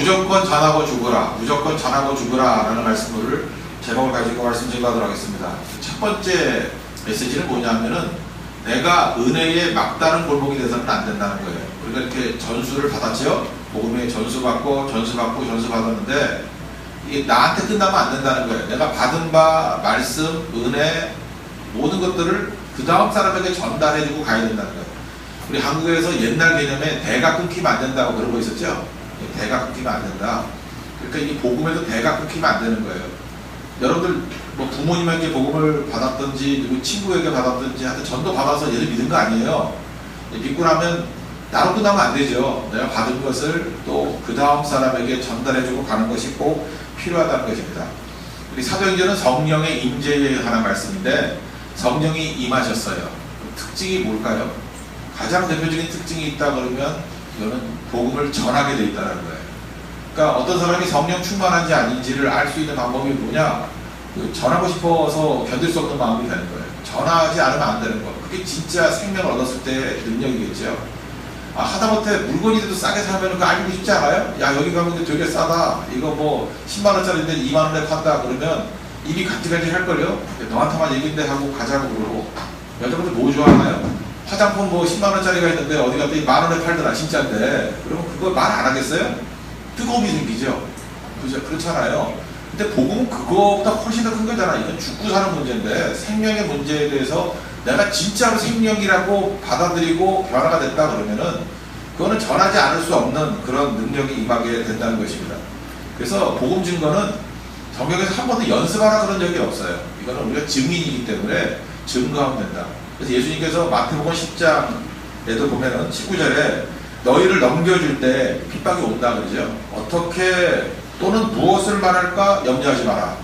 무조건 전하고 죽으라, 무조건 전하고 죽으라 라는 말씀을 제목을 가지고 말씀 전하도록 하겠습니다. 첫 번째 메시지는 뭐냐면은 내가 은혜의 막다른 골목이 돼서는 안 된다는 거예요. 우리가 이렇게 전수를 받았죠. 복음에 전수받고 전수받았는데 이게 나한테 끝나면 안 된다는 거예요. 내가 받은 바 말씀, 은혜 모든 것들을 그 다음 사람에게 전달해주고 가야 된다는 거예요. 우리 한국에서 옛날 개념에 대가 끊기면 안 된다고 그런 거 있었죠. 대가 끊기면 안 된다. 그러니까 이 복음에도 대가 끊기면 안 되는 거예요. 여러분들 뭐 부모님에게 복음을 받았든지 누구 친구에게 받았든지 하여튼 전도 받아서 얘를 믿은 거 아니에요. 믿고 나면 나로 끝나면 안 되죠. 내가 받은 것을 또 그 다음 사람에게 전달해주고 가는 것이 꼭 필요하다는 것입니다. 우리 사도행전은 성령의 임재에 관한 말씀인데 성령이 임하셨어요. 그 특징이 뭘까요? 가장 대표적인 특징이 있다 그러면 이거는 복음을 전하게 돼 있다는 거예요. 그러니까 어떤 사람이 성령 충만한지 아닌지를 알 수 있는 방법이 뭐냐? 전하고 싶어서 견딜 수 없는 마음이 되는 거예요. 전하지 않으면 안 되는 거. 그게 진짜 생명을 얻었을 때 능력이겠죠. 하다못해 물건이라도 싸게 사면 그거 알고 싶지 않아요? 야, 여기 가면 되게 싸다. 이거 뭐 10만원짜리인데 2만원에 판다. 그러면 입이 간질간질 할걸요? 너한테만 얘기인데 하고 가자고 그러고. 여자분들 뭐 좋아하나요? 화장품 뭐 10만원짜리가 있는데 어디 갔더니 만원에 팔더라. 진짜인데. 그러면 그거 말 안 하겠어요? 뜨거움이 생기죠. 그죠? 그렇잖아요. 근데 복음은 그거보다 훨씬 더 큰 거잖아. 이건 죽고 사는 문제인데 생명의 문제에 대해서 내가 진짜로 생명이라고 받아들이고 변화가 됐다 그러면은 그거는 전하지 않을 수 없는 그런 능력이 임하게 된다는 것입니다. 그래서 복음 증거는 성경에서 한 번도 연습하라 그런 적이 없어요. 이거는 우리가 증인이기 때문에 증거하면 된다. 그래서 예수님께서 마태복음 10장에도 보면은 19절에 너희를 넘겨줄 때 핍박이 온다 그러죠. 어떻게 또는 무엇을 말할까 염려하지 마라.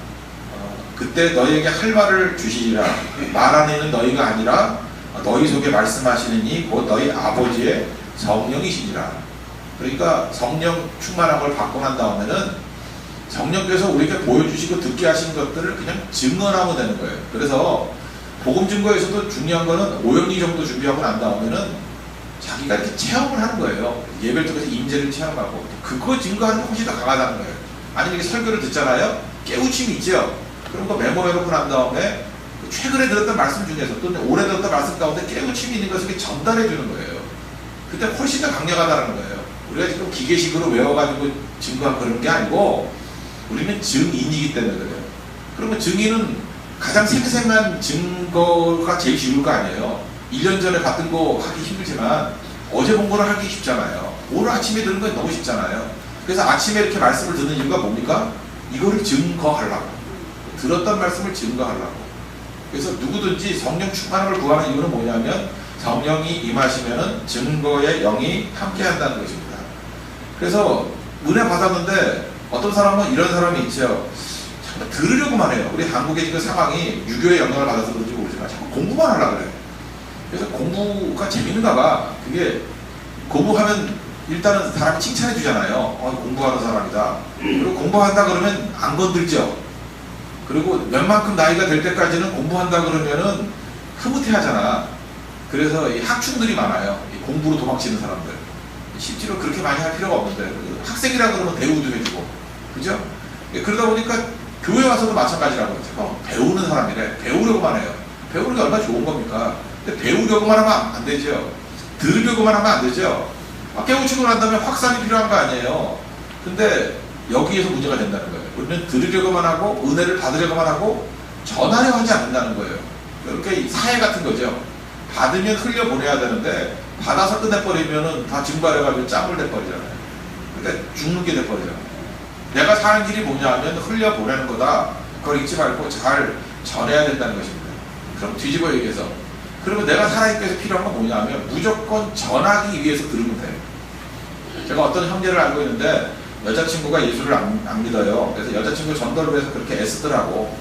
그때 너희에게 할 말을 주시리라. 말하는 너희가 아니라 너희 속에 말씀하시는 이 곧 너희 아버지의 성령이시니라. 그러니까 성령 충만한 걸 받고 난 다음에는 성령께서 우리에게 보여주시고 듣게 하신 것들을 그냥 증언하면 되는 거예요. 그래서 복음 증거에서도 중요한 거는 5연기 정도 준비하고 난 다음에는 자기가 이렇게 체험을 하는 거예요. 예배를 통해서 임재를 체험하고 그거 증거하는 게 훨씬 더 강하다는 거예요. 아니면 이렇게 설교를 듣잖아요. 깨우침이 있죠. 그런 거 메모해놓고 난 다음에 최근에 들었던 말씀 중에서 또는 올해 들었던 말씀 가운데 깨우침이 있는 것을 전달해 주는 거예요. 그때 훨씬 더 강력하다는 거예요. 우리가 지금 기계식으로 외워가지고 증거하고 그런 게 아니고 우리는 증인이기 때문에 그래요. 그러면 증인은 가장 생생한 증거가 제일 쉬울 거 아니에요. 1년 전에 봤던 거 하기 힘들지만 어제 본 거를 하기 쉽잖아요. 오늘 아침에 들은 건 너무 쉽잖아요. 그래서 아침에 이렇게 말씀을 듣는 이유가 뭡니까? 이거를 증거하려고. 들었던 말씀을 증거하려고. 그래서 누구든지 성령 충만함을 구하는 이유는 뭐냐면 성령이 임하시면은 증거의 영이 함께 한다는 것입니다. 그래서 은혜 받았는데 어떤 사람은 이런 사람이 있죠. 자꾸 들으려고만 해요. 우리 한국의 지금 상황이 유교의 영향을 받아서 그런지 모르지만 자꾸 공부만 하려고 그래요. 그래서 공부가 재밌는가 봐. 그게 공부하면 일단은 사람이 칭찬해 주잖아요. 공부하는 사람이다. 그리고 공부한다 그러면 안 건들죠. 그리고 웬만큼 나이가 될 때까지는 공부한다 그러면은 흐뭇해 하잖아. 그래서 이 학충들이 많아요. 이 공부로 도망치는 사람들. 실제로 그렇게 많이 할 필요가 없는데 학생이라 그러면 대우도 해주고 그죠? 그러다 보니까 교회 와서도 마찬가지라고 해요. 배우는 사람이래. 배우려고만 해요. 배우는 게 얼마나 좋은 겁니까? 근데 배우려고만 하면 안 되죠. 들으려고만 하면 안 되죠. 깨우치고 난 다음에 확산이 필요한 거 아니에요. 근데 여기에서 문제가 된다는 거예요. 우리는 들으려고만 하고 은혜를 받으려고만 하고 전하려 하지 않는다는 거예요. 그러니까 사회 같은 거죠. 받으면 흘려보내야 되는데 받아서 끝내버리면은 다 증발해가지고 짬을 내버리잖아요. 그러니까 죽는 게 돼버리잖아요. 내가 사는 길이 뭐냐 하면 흘려보내는 거다. 그걸 잊지 말고 잘 전해야 된다는 것입니다. 그럼 뒤집어 얘기해서 그러면 내가 살아있기 위해서 필요한 건 뭐냐 하면 무조건 전하기 위해서 들으면 돼요. 제가 어떤 형제를 알고 있는데 여자친구가 예수를 안 믿어요. 그래서 여자친구 전도를 위해서 그렇게 애쓰더라고.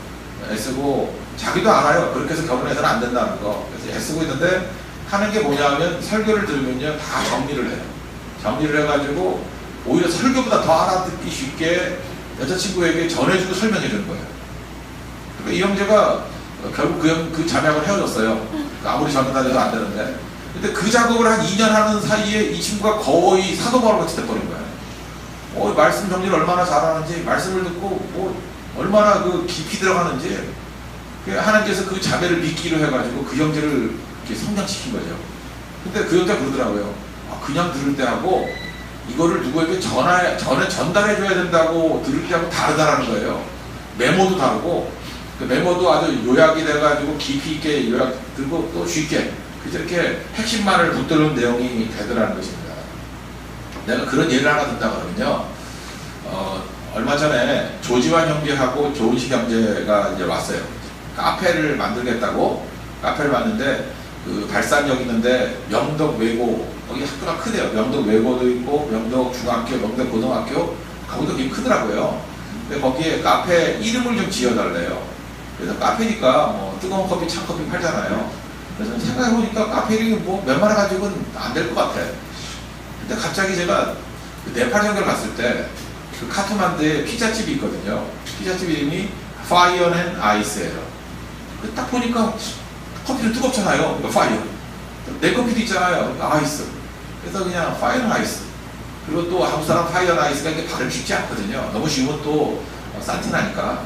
애쓰고 자기도 알아요. 그렇게 해서 결혼해서는 안 된다는 거. 그래서 애쓰고 있는데 하는 게 뭐냐 하면 설교를 들으면요 다 정리를 해요. 정리를 해가지고 오히려 설교보다 더 알아듣기 쉽게 여자친구에게 전해주고 설명해 주는 거예요. 그러니까 이 형제가 결국 그 자매하고 헤어졌어요. 아무리 전도다 해도 안 되는데. 근데 그 작업을 한 2년 하는 사이에 이 친구가 거의 사도 바울같이 돼버린 거예요. 말씀 정리를 얼마나 잘하는지, 말씀을 듣고 뭐 얼마나 그 깊이 들어가는지, 하나님께서 그 자매를 믿기로 해가지고 그 형제를 이렇게 성장시킨 거죠. 근데 그 형제가 그러더라고요. 그냥 들을 때 하고 이거를 누구에게 전달해 줘야 된다고 들을 때 하고 다르다라는 거예요. 메모도 다르고, 그 메모도 아주 요약이 돼가지고 깊이 있게 요약 들고 또 쉽게 이렇게 핵심만을 붙들는 내용이 되더라는 것입니다. 내가 그런 예를 하나 든다 그러면요, 얼마 전에 조지환 형제하고 조은식 형제가 이제 왔어요. 카페를 만들겠다고. 카페를 만드는데 그 발산역 있는데 명덕 외고, 거기 학교가 크대요. 명덕 외고도 있고 명덕 중학교, 명덕 고등학교, 거기도 되게 크더라고요. 근데 거기에 카페 이름을 좀 지어달래요. 그래서 카페니까 뭐 뜨거운 커피, 찬 커피 팔잖아요. 그래서 생각해보니까 카페 이름이 뭐 몇만 원 가지고는 안 될 것 같아. 근데 갑자기 제가 그 네팔 정글 갔을 때 그 카트만두에 피자집이 있거든요. 피자집 이름이 Fire and Ice예요. 딱 보니까 커피는 뜨겁잖아요. 그러니까 Fire. 내 커피도 있잖아요. 아이스. 그래서 그냥 Fire and Ice. 그리고 또 한국 사람 Fire and Ice가 이렇게 발음 쉽지 않거든요. 너무 쉬우면 또 산티나니까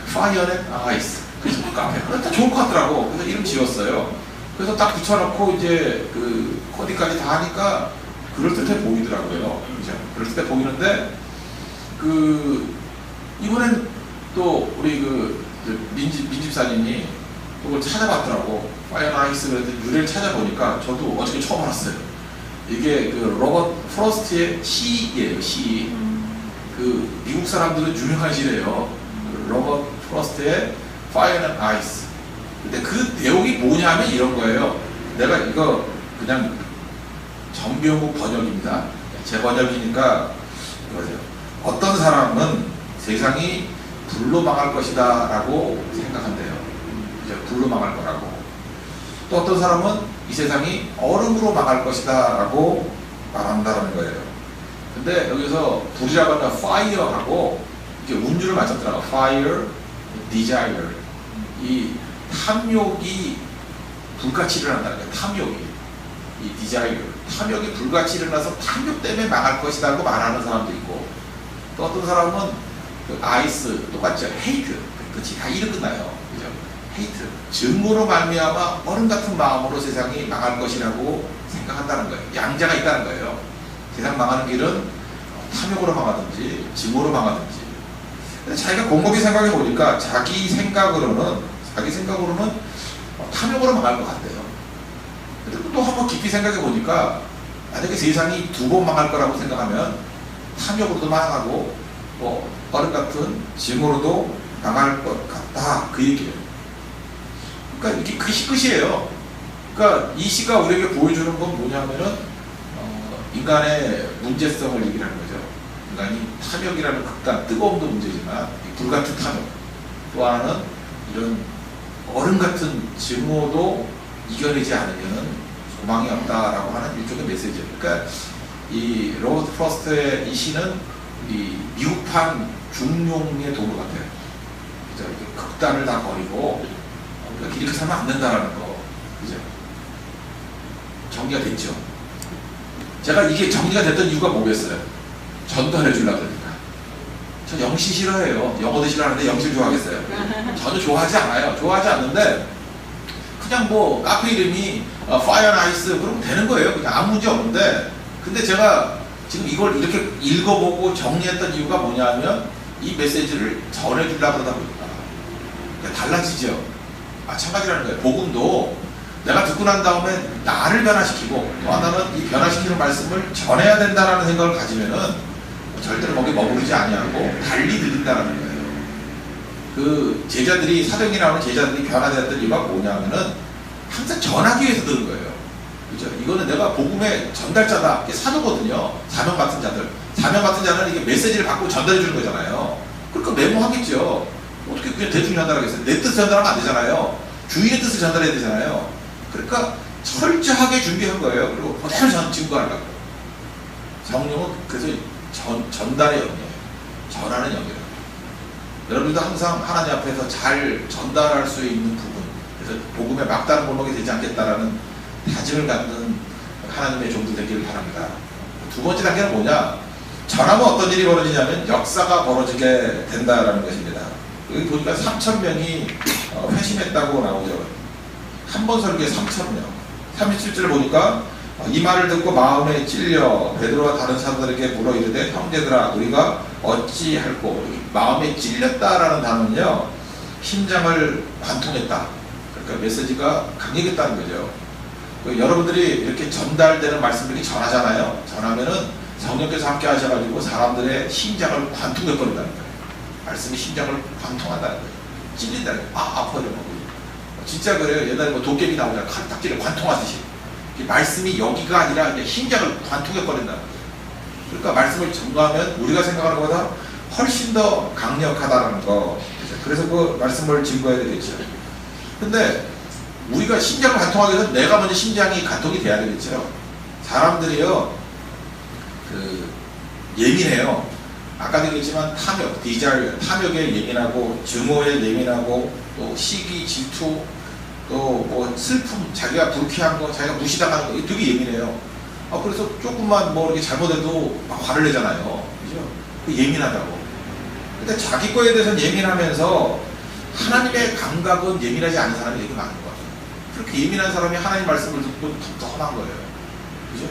Fire and Ice. 그래서 카페. 딱 좋을 것 같더라고. 그래서 이름 지었어요. 그래서 딱 붙여놓고 이제 그 코디까지 다 하니까 그럴듯해 보이더라고요. 그죠? 그럴듯해 보이는데 그 이번엔 또 우리 그 민집사님이 그걸 찾아봤더라고. 파이어 나이스 그래서 유래를 찾아보니까 저도 어저께 처음 알았어요. 이게 그 로버트 프로스트의 시예요. 시. 그 미국 사람들은 유명한 시래요. 로버트 프로스트의 Fire and Ice. 근데 그 내용이 뭐냐면 이런 거예요. 내가 이거 그냥 정병국 번역입니다. 제 번역이니까 이거죠. 어떤 사람은 세상이 불로 망할 것이다 라고 생각한대요. 이제 불로 망할 거라고. 또 어떤 사람은 이 세상이 얼음으로 망할 것이다 라고 말한다는 거예요. 근데 여기서 불이라고 하면 fire하고 이렇게 운주를 맞췄더라고요. fire, desire. 이 탐욕이 불같이 일어난다는 거예요. 탐욕이. 이 desire. 탐욕이 불같이 일어나서 탐욕 때문에 망할 것이다 고 말하는 사람도 있고, 또 어떤 사람은 그 ice 똑같죠. hate. 그치. 다 이름 끝나요. 그죠? hate. 증오로 말미암아 얼음 같은 마음으로 세상이 망할 것이라고 생각한다는 거예요. 양자가 있다는 거예요. 세상 망하는 길은 탐욕으로 망하든지 증오로 망하든지. 근데 자기가 곰곰이 생각해 보니까 자기 생각으로는 탐욕으로 망할 것 같대요. 근데 또 한번 깊이 생각해 보니까 만약에 세상이 두 번 망할 거라고 생각하면 탐욕으로도 망하고 뭐 얼음 같은 증오로도 망할 것 같다, 그 얘기예요. 그러니까 이게 끝이에요. 그러니까 이 시가 우리에게 보여주는 건 뭐냐면은 인간의 문제성을 얘기하는 거죠. 인간이 탐욕이라는 극단, 뜨거움도 문제지만 불같은 탐욕, 또 하나는 이런 얼음 같은 증오도 이겨내지 않으면 소망이 없다라고 하는 일종의 메시지예요. 그러니까 이 로버트 프로스트의 이 시는 이 미국판 중용의 도구 같아요. 그죠? 극단을 다 버리고 이렇게 살면 안 된다라는 거, 그죠? 정리가 됐죠. 제가 이게 정리가 됐던 이유가 뭐겠어요? 전달해 주려고 그러니까. 저 영시 싫어해요. 영어도 싫어하는데 영시를 좋아하겠어요? 전혀 좋아하지 않아요. 좋아하지 않는데 그냥 뭐 카페 이름이 Fire and Ice 그러면 되는 거예요. 그냥 아무 문제 없는데, 근데 제가 지금 이걸 이렇게 읽어보고 정리했던 이유가 뭐냐면 이 메시지를 전해주려고 그러다 보니까 그러니까 달라지죠. 마찬가지라는 거예요. 복음도 내가 듣고 난 다음에 나를 변화시키고 또 하나는 이 변화시키는 말씀을 전해야 된다는 생각을 가지면은 절대로 거기에 머무르지 아니하고 달리 들린다는 거예요. 그 제자들이, 사도행전에 나오는 제자들이 변화되었던 이유가 뭐냐면은 항상 전하기 위해서 들은 거예요. 그죠? 이거는 내가 복음의 전달자다. 이게 사도거든요. 사명 같은 자들. 사명 같은 자는 이게 메시지를 받고 전달해 주는 거잖아요. 그러니까 메모하겠죠. 어떻게 그냥 대충 전달하겠어요? 내 뜻을 전달하면 안 되잖아요. 주인의 뜻을 전달해야 되잖아요. 그러니까 철저하게 준비한 거예요. 그리고 그대로 증거하려고. 성령은 그래서 전달의 영이에요. 전하는 영이에요. 여러분도 항상 하나님 앞에서 잘 전달할 수 있는 부분, 그래서 복음의 막다른 골목이 되지 않겠다라는 다짐을 갖는 하나님의 종들 되기를 바랍니다. 두 번째 단계는 뭐냐? 전하면 어떤 일이 벌어지냐면 역사가 벌어지게 된다라는 것입니다. 여기 보니까 3,000명이 회심했다고 나오죠. 한 번 설교에 3,000명. 37절을 보니까 이 말을 듣고 마음에 찔려 베드로와 다른 사도들에게 물어 이르되 형제들아 우리가 어찌할꼬. 마음에 찔렸다라는 단어는요 심장을 관통했다. 그러니까 메시지가 강력했다는 거죠. 여러분들이 이렇게 전달되는 말씀들이 전하잖아요. 전하면은 성령께서 함께 하셔가지고 사람들의 심장을 관통해버린다는 거예요. 말씀이 심장을 관통한다는 거예요. 찔린다는 거예요. 아파요. 진짜 그래요. 옛날에 뭐 도깨비 나오잖아요. 칼딱지를 관통하듯이. 말씀이 여기가 아니라 심장을 관통해버린다는 거예요. 그러니까 말씀을 전가하면 우리가 생각하는 것보다 훨씬 더 강력하다는 거. 그래서 그 말씀을 증거해야 되겠죠. 근데 우리가 심장을 관통하기 위해서 내가 먼저 심장이 관통이 돼야 되겠죠. 사람들이요, 예민해요. 아까도 얘기했지만 탐욕, 탐욕에 예민하고, 증오에 예민하고, 또 시기, 질투, 또 뭐 슬픔, 자기가 불쾌한 거, 자기가 무시당하는 거, 되게 예민해요. 그래서 조금만 뭐 이렇게 잘못해도 막 화를 내잖아요. 그죠? 예민하다고. 근데 자기 거에 대해서는 예민하면서 하나님의 감각은 예민하지 않은 사람이 되게 많은 것 같아요. 그렇게 예민한 사람이 하나님 말씀을 듣고 더 험한 거예요. 그죠?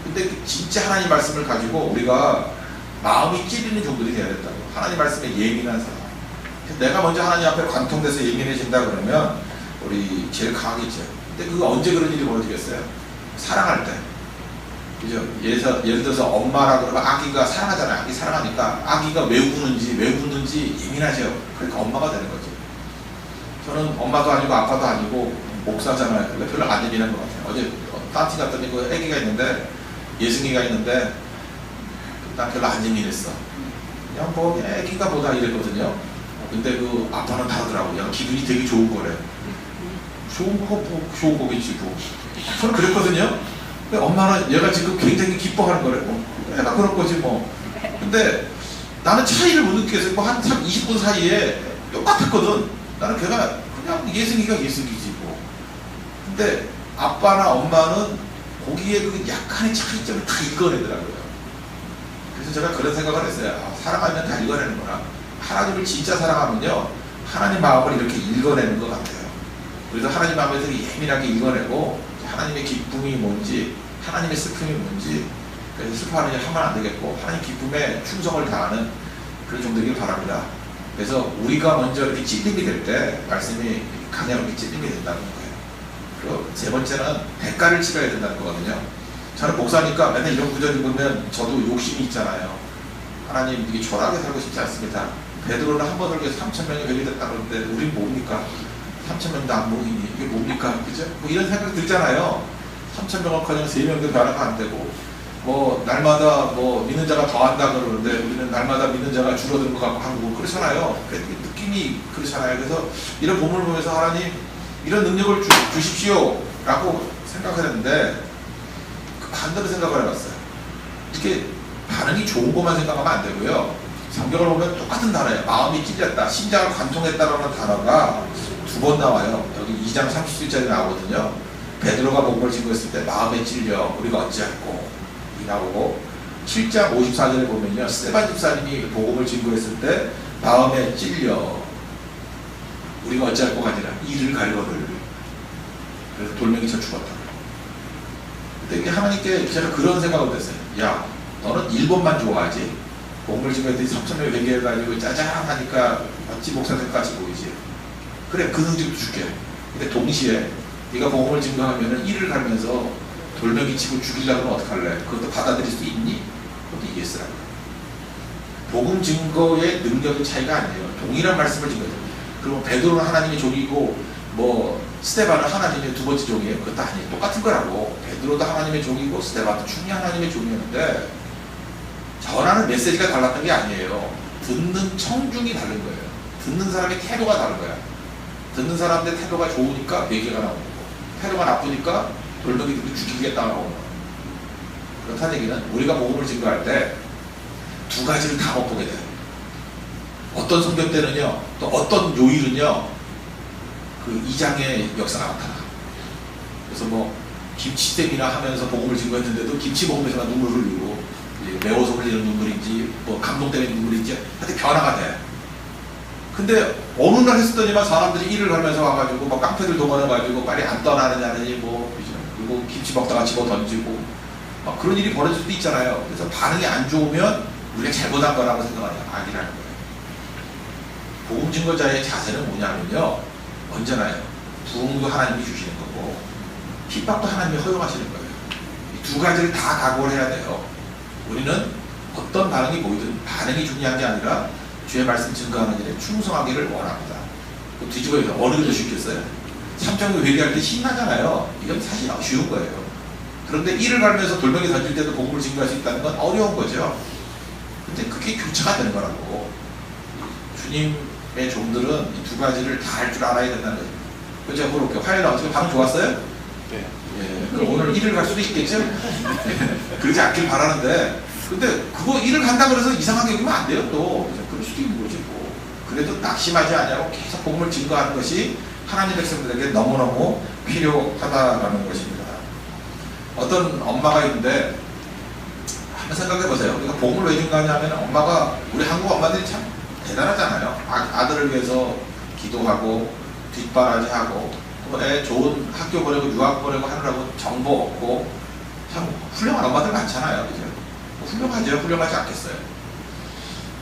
근데 진짜 하나님 말씀을 가지고 우리가 마음이 찔리는 종들이 돼야 된다고. 하나님 말씀에 예민한 사람. 내가 먼저 하나님 앞에 관통돼서 예민해진다 그러면 우리 제일 강하겠죠. 근데 그거 언제 그런 일이 벌어지겠어요? 사랑할 때. 그죠? 예를 들어서 엄마라 그러면 아기가 사랑하잖아요. 아기 사랑하니까 아기가 왜 우는지 예민하죠. 그러니까 엄마가 되는 거죠. 저는 엄마도 아니고 아빠도 아니고 목사잖아요. 근데 별로 안 예민한 것 같아요. 어제 딴티 갔더니 그 애기가 있는데 예승이가 있는데 난 별로 안 예민했어. 그냥 뭐 애기가 보다 이랬거든요. 근데 그 아빠는 다르더라고요. 기분이 되게 좋은 거래. 좋은 거겠지 뭐. 저는 그랬거든요. 근데 엄마는 얘가 지금 굉장히 기뻐하는 거래. 애가 그럴 거지 뭐. 근데 나는 차이를 못 느꼈어요. 뭐 한 20분 사이에 똑같았거든. 나는 걔가 그냥 예승이가 예승이지 뭐. 근데 아빠나 엄마는 거기에 그 약간의 차이점을 다 읽어내더라고요. 그래서 제가 그런 생각을 했어요. 사랑하면 다 읽어내는구나. 하나님을 진짜 사랑하면요 하나님 마음을 이렇게 읽어내는 것 같아요. 그래서 하나님 마음에서 예민하게 읽어내고 하나님의 기쁨이 뭔지 하나님의 슬픔이 뭔지 그래서 슬퍼하는 일 하면 안 되겠고 하나님 기쁨에 충성을 다하는 그런 정도이길 바랍니다. 그래서 우리가 먼저 이렇게 찔림이 될 때 말씀이 강력하게 찔림이 된다는 거예요. 그리고 세 번째는 대가를 치러야 된다는 거거든요. 저는 목사니까 맨날 이런 구절을 보면 저도 욕심이 있잖아요. 하나님 이게 초라하게 살고 싶지 않습니다. 베드로는 한 번 설교해서 3,000명이 회개됐다 그러는데 우린 뭡니까? 3,000명도 안 모이니 이게 뭡니까? 그죠? 뭐 이런 생각 들잖아요. 3,000명커녕 3명도 변화가 안 되고 뭐 날마다 뭐 믿는 자가 더한다 그러는데 우리는 날마다 믿는 자가 줄어드는 것 같고 한국 그렇잖아요. 느낌이 그렇잖아요. 그래서 이런 본문을 보면서 하나님 이런 능력을 주십시오 라고 생각했는데 그 반대로 생각을 해봤어요. 이렇게 반응이 좋은 것만 생각하면 안 되고요. 성경을 보면 똑같은 단어예요. 마음이 찔렸다, 심장을 관통했다라는 단어가 2번 나와요. 여기 2장 37절에 나오거든요. 베드로가 복음을 증거했을 때 마음에 찔려 우리가 어찌할꼬 이 나오고 7장 54절에 보면요. 스데반 집사님이 복음을 증거했을 때 마음에 찔려 우리가 어찌할꼬가 아니라 이를 갈거늘 그래서 돌멩이 쳐 죽었다. 근데 하나님께 제가 그런 생각을 했어요. 야 너는 1번만 좋아하지 복음을 증거했더니 3,000명 회개해가지고 짜장하니까 어찌 목사님까지 보이지. 그래 그 능력도 줄게. 근데 동시에 네가 복음을 증거하면은 이를 갈면서 돌멩이 치고 죽이려면 어떡할래? 그것도 받아들일 수 있니? 그것도 이해했으라고. 복음 증거의 능력의 차이가 아니에요. 동일한 말씀을 증거해요. 그리고 베드로는 하나님의 종이고 뭐 스데반은 하나님의 두 번째 종이에요. 그것도 아니에요. 똑같은 거라고. 베드로도 하나님의 종이고 스데반도 충분히 하나님의 종이었는데 전하는 메시지가 달랐던 게 아니에요. 듣는 청중이 다른 거예요. 듣는 사람의 태도가 다른 거야. 듣는 사람들의 태도가 좋으니까 회개가 나오는 거고 태도가 나쁘니까 돌멩이 들고 죽이겠다 나오는 거예요. 그렇다는 얘기는 우리가 복음을 증거할 때 두 가지를 다 못 보게 돼요. 어떤 성경 때는요, 또 어떤 요일은요, 그 2장의 역사가 나타나. 그래서 뭐 김치쌤이나 하면서 복음을 증거했는데도 김치 먹으면서 눈물 흘리고 매워서 흘리는 눈물인지 뭐 감동 때문에 눈물인지 하여튼 변화가 돼. 근데 어느 날 했었더니만 사람들이 일을 하면서 와가지고 뭐 깡패들 동원해가지고 빨리 안 떠나느냐니 뭐 그리고 김치 먹다가 집어 던지고 막 그런 일이 벌어질 수도 있잖아요. 그래서 반응이 안 좋으면 우리가 잘못한 거라고 생각하냐 아니라는 거예요. 복음 증거자의 자세는 뭐냐면요, 언제나요 부흥도 하나님이 주시는 거고 핍박도 하나님이 허용하시는 거예요. 이 두 가지를 다 각오를 해야 돼요. 우리는 어떤 반응이 보이든 반응이 중요한 게 아니라 주의 말씀 증거하는 일에 충성하기를 원합니다. 뒤집어서 어느 게 더 쉽겠어요? 삼천교 회개할 때 신나잖아요. 이건 사실 쉬운 거예요. 그런데 이를 갈면서 돌멩이 던질 때도 복음을 증거할 수 있다는 건 어려운 거죠. 근데 그게 교차가 되는 거라고. 주님의 종들은 이 두 가지를 다 할 줄 알아야 된다는 거죠. 그죠? 그렇게 화요일 어떻게 반응 좋았어요? 네. 예, 그럼 오늘 일을 갈 수도 있겠죠? 그러지 않길 바라는데, 근데 그거 일을 간다 그래서 이상하게 여기면 안 돼요. 또 그럴 수도 있는 거지 뭐. 그래도 낙심하지 않냐고 계속 복음을 증거하는 것이 하나님 백성들에게 너무너무 필요하다라는 것입니다. 어떤 엄마가 있는데 한번 생각해 보세요. 우리가 복음을 왜 증거하냐면 엄마가, 우리 한국 엄마들이 참 대단하잖아요. 아들을 위해서 기도하고 뒷바라지하고 애 좋은 학교 보내고 유학 보내고 하느라고 정보 얻고 참 훌륭한 엄마들 많잖아요. 그죠? 훌륭하죠. 훌륭하지 않겠어요.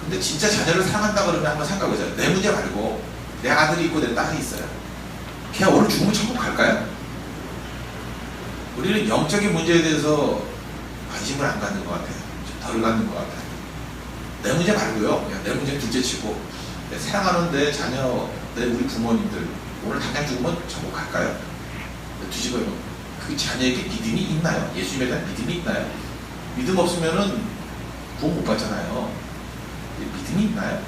근데 진짜 자녀를 사랑한다 그러면 한번 생각해보세요. 내 문제 말고 내 아들이 있고 내 딸이 있어요. 걔 오늘 죽으면 천국 갈까요? 우리는 영적인 문제에 대해서 관심을 안 갖는 것 같아요. 좀 덜 갖는 것 같아요. 내 문제 말고요. 그냥 내 문제 둘째치고 사랑하는 내 자녀, 내 우리 부모님들 오늘 당장 죽으면 천국 갈까요? 뒤집어요. 그 자녀에게 믿음이 있나요? 예수님에 대한 믿음이 있나요? 믿음 없으면은 구원 못 받잖아요. 믿음이 있나요?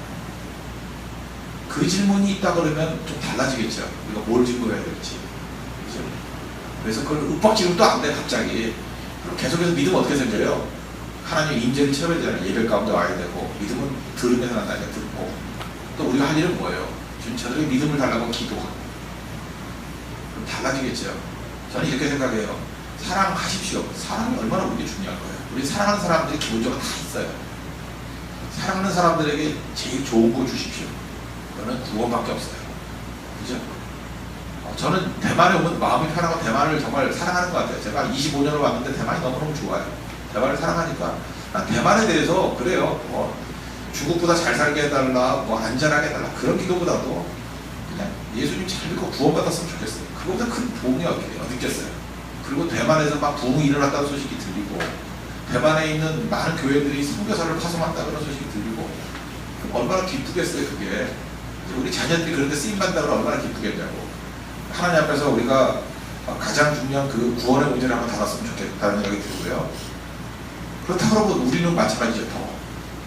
그 질문이 있다 그러면 좀 달라지겠죠. 우리가 뭘 증거해야 될지. 그죠? 그래서 그걸 윽박지르면 또 안 돼, 갑자기. 그럼 계속해서 믿음 어떻게 생겨요? 하나님의 임재를 체험해야 되잖아요. 예배 가운데 와야 되고, 믿음은 들으면서 난다니까, 듣고. 또 우리가 할 일은 뭐예요? 주님 저들에게 믿음을 달라고 기도하고. 그럼 달라지겠죠. 저는 이렇게 생각해요. 사랑하십시오. 사랑이 얼마나 우리에게 중요한 거예요. 우리 사랑하는 사람들이 기본적으로 다 있어요. 사랑하는 사람들에게 제일 좋은 거 주십시오. 그거는 구원밖에 없어요. 그죠? 저는 대만에 오면 마음이 편하고 대만을 정말 사랑하는 것 같아요. 제가 25년을 왔는데 대만이 너무너무 좋아요. 대만을 사랑하니까. 난 대만에 대해서 그래요. 중국보다 잘 살게 해달라, 안전하게 해달라. 그런 기도보다도 그냥 예수님 잘 믿고 구원받았으면 좋겠어요. 그거보다 큰 도움이 어딨겠어요. 그리고 대만에서 막 부흥이 일어났다는 소식이 들리고, 대만에 있는 많은 교회들이 선교사를 파송한다는 소식이 들리고, 얼마나 기쁘겠어요, 그게. 우리 자녀들이 그런데 쓰임받는다고 얼마나 기쁘겠냐고. 하나님 앞에서 우리가 가장 중요한 그 구원의 문제를 한번 닫았으면 좋겠다는 생각이 들고요. 그렇다고 하면 우리는 마찬가지죠. 더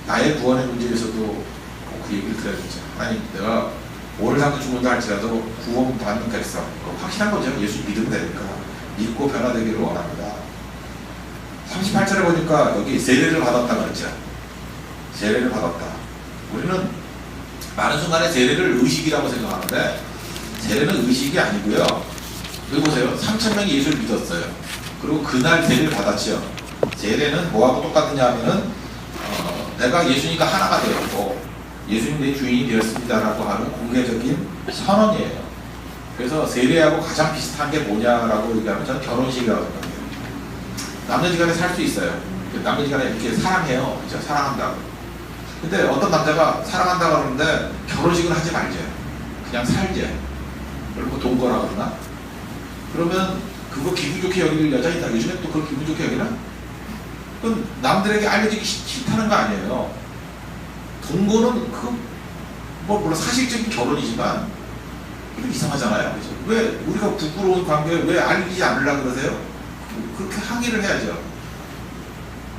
나의 구원의 문제에서도 그 얘기를 드려야겠죠. 하나님, 내가 오늘 당도 죽는다 할지라도 구원받는 백성, 확실한 거죠. 예수 믿으면 되니까 믿고 변화되기를 원합니다. 38절에 보니까 여기 세례를 받았다 그랬죠. 세례를 받았다. 우리는 많은 순간에 세례를 의식이라고 생각하는데 세례는 의식이 아니고요. 여기 보세요. 3,000명이 예수를 믿었어요. 그리고 그날 세례를 받았죠. 세례는 뭐하고 똑같느냐 하면은 내가 예수님과 하나가 되었고 예수님 내 주인이 되었습니다라고 하는 공개적인 선언이에요. 그래서 세례하고 가장 비슷한 게 뭐냐라고 얘기하면 저는 결혼식이라고 생각해요. 남녀지간에 살 수 있어요. 남녀지간에 이렇게 사랑해요. 그렇죠? 사랑한다고. 근데 어떤 남자가 사랑한다고 하는데 결혼식은 하지 말자. 그냥 살자. 그리고 동거라 그러나? 그러면 그거 기분 좋게 여기는 여자 있다. 요즘에 또 그걸 기분 좋게 여기나? 그건 남들에게 알려지기 싫다는 거 아니에요. 동거는 물론 사실적인 결혼이지만 이건 이상하잖아요. 그죠? 왜 우리가 부끄러운 관계에 왜 알리지 않으려고 그러세요? 그렇게 항의를 해야죠.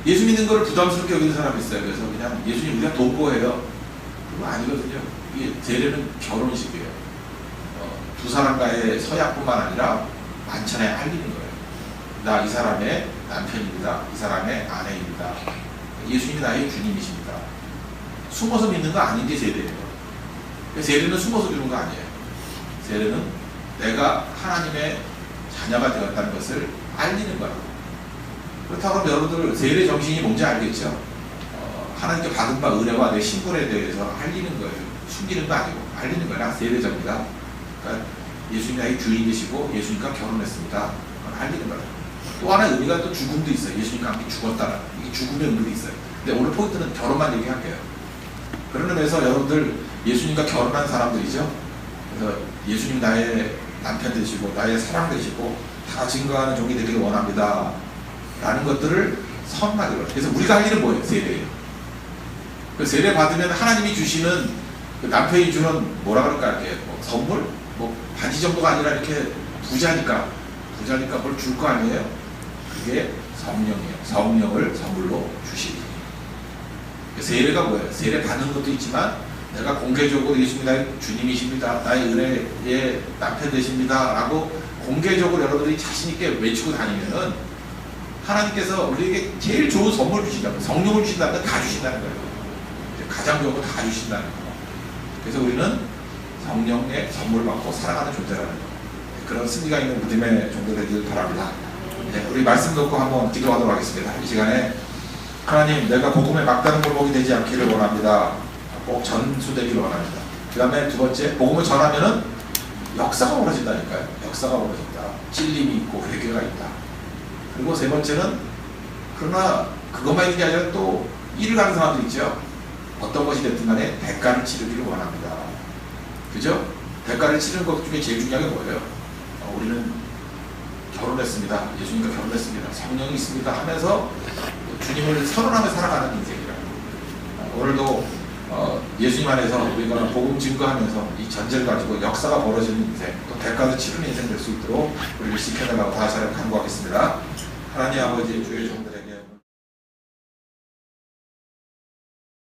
예수 믿는 거를 부담스럽게 여기는 사람이 있어요. 그래서 그냥 예수님 우리가 동거해요. 그거 아니거든요. 이게 세례는 결혼식이에요. 두 사람과의 서약뿐만 아니라 만천에 알리는 거예요. 나 이 사람의 남편입니다. 이 사람의 아내입니다. 예수님이 나의 주님이십니다. 숨어서 믿는 거 아닌 게 세례예요. 세례는 숨어서 주는 거 아니에요. 세례는 내가 하나님의 자녀가 되었다는 것을 알리는 거라고. 그렇다고 하면 여러분들 세례 정신이 뭔지 알겠죠? 하나님께 받은 바 은혜와 내 신분에 대해서 알리는 거예요. 숨기는 거 아니고 알리는 거야. 세례자입니다. 그러니까 예수님이 나의 주인이시고 예수님과 결혼했습니다. 알리는 거예요. 또 하나의 의미가 또 죽음도 있어요. 예수님과 함께 죽었다는 이게 죽음의 의미도 있어요. 근데 오늘 포인트는 결혼만 얘기할게요. 그런 의미에서 여러분들 예수님과 결혼한 사람들이죠. 그래서 예수님 나의 남편 되시고 나의 사랑 되시고 다 증거하는 종이 되기를 원합니다. 라는 것들을 선언하기로. 그래서 우리가 할 일은 뭐예요? 세례예요. 그 세례 받으면 하나님이 주시는 그 남편이 주는 뭐라 그럴까 이렇게 뭐 선물? 뭐 바지 정도가 아니라 이렇게 부자니까 뭘 줄 거 아니에요? 그게 성령이에요. 성령을 선물로 주시기. 세례가 뭐예요? 세례 받는 것도 있지만 내가 공개적으로 예수님이 나의 주님이십니다. 나의 은혜의 남편 되십니다. 라고 공개적으로 여러분들이 자신있게 외치고 다니면은 하나님께서 우리에게 제일 좋은 선물을 주신다는 거예요. 성령을 주신다는 건 다 주신다는 거예요. 가장 좋은 거 다 주신다는 거예요. 그래서 우리는 성령의 선물을 받고 살아가는 존재라는 거예요. 그런 승리가 있는 믿음의 종도 되기를 바랍니다. 네, 우리 말씀 듣고 한번 기도하도록 하겠습니다. 이 시간에 하나님, 내가 복음의 막다른 골목이 되지 않기를 원합니다. 꼭 전수되기를 원합니다. 그 다음에 두 번째, 복음을 전하면은 역사가 벌어진다니까요. 역사가 벌어진다. 찔림이 있고 회개가 있다. 그리고 세 번째는, 그러나 그것만 있는 게 아니라 또 일을 가는 사람들 있죠. 어떤 것이 됐든 간에 대가를 치르기를 원합니다. 그죠? 대가를 치르는 것 중에 제일 중요한 게 뭐예요? 우리는 결혼했습니다. 예수님과 결혼했습니다. 성령이 있습니다. 하면서 주님을 선언하며 살아가는 인생이라고. 오늘도 예수님 안에서 우리가 복음 증거하면서 이 전제를 가지고 역사가 벌어지는 인생, 또 대가를 치르는 인생 될 수 있도록 우리를 지켜달라고 다시 한번 간구하겠습니다. 하나님 아버지, 주의 종들